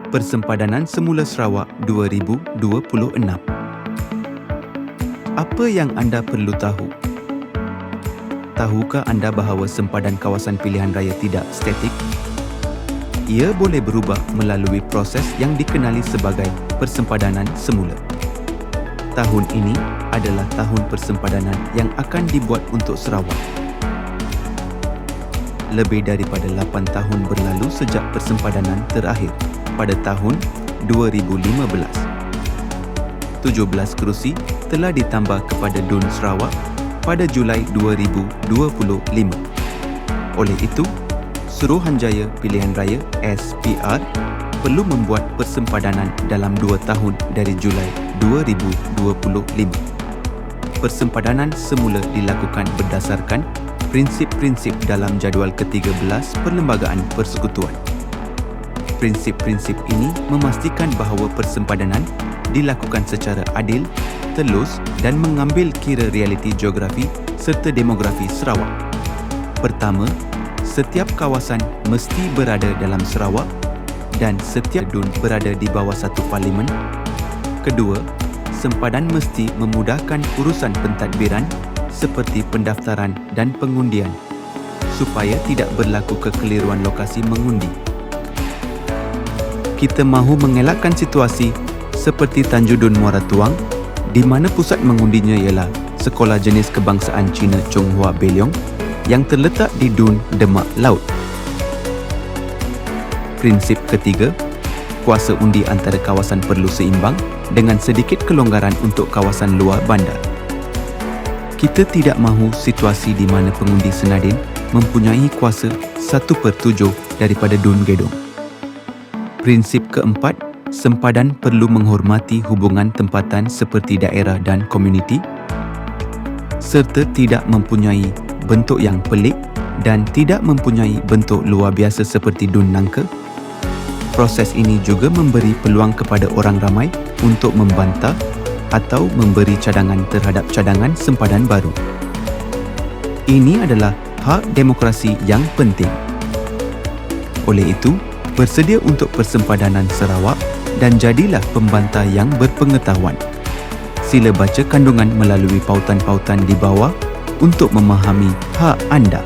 Persempadanan Semula Sarawak 2026. Apa yang anda perlu tahu? Tahukah anda bahawa sempadan kawasan pilihan raya tidak statik? Ia boleh berubah melalui proses yang dikenali sebagai persempadanan semula. Tahun ini adalah tahun persempadanan yang akan dibuat untuk Sarawak. Lebih daripada 8 tahun berlalu sejak persempadanan terakhir pada tahun 2015. 17 kerusi telah ditambah kepada DUN Sarawak pada Julai 2025. Oleh itu, Suruhanjaya Pilihan Raya SPR perlu membuat persempadanan dalam 2 tahun dari Julai 2025. Persempadanan semula dilakukan berdasarkan prinsip-prinsip dalam jadual ke-13 Perlembagaan Persekutuan. Prinsip-prinsip ini memastikan bahawa persempadanan dilakukan secara adil, telus dan mengambil kira realiti geografi serta demografi Sarawak. Pertama, setiap kawasan mesti berada dalam Sarawak dan setiap DUN berada di bawah satu parlimen. Kedua, sempadan mesti memudahkan urusan pentadbiran seperti pendaftaran dan pengundian supaya tidak berlaku kekeliruan lokasi mengundi. Kita mahu mengelakkan situasi seperti Tanjung Muara Tuang di mana pusat mengundinya ialah Sekolah Jenis Kebangsaan Cina Chong Hua Beliong yang terletak di DUN Demak Laut. Prinsip ketiga, kuasa undi antara kawasan perlu seimbang dengan sedikit kelonggaran untuk kawasan luar bandar. Kita tidak mahu situasi di mana pengundi senadin mempunyai kuasa 1/7 daripada DUN Gedong. Prinsip keempat, sempadan perlu menghormati hubungan tempatan seperti daerah dan komuniti serta tidak mempunyai bentuk yang pelik dan tidak mempunyai bentuk luar biasa seperti DUN Nangka. Proses ini juga memberi peluang kepada orang ramai untuk membantah atau memberi cadangan terhadap cadangan sempadan baru. Ini adalah hak demokrasi yang penting. Oleh itu, bersedia untuk persempadanan Sarawak dan jadilah pembantah yang berpengetahuan. Sila baca kandungan melalui pautan-pautan di bawah untuk memahami hak anda.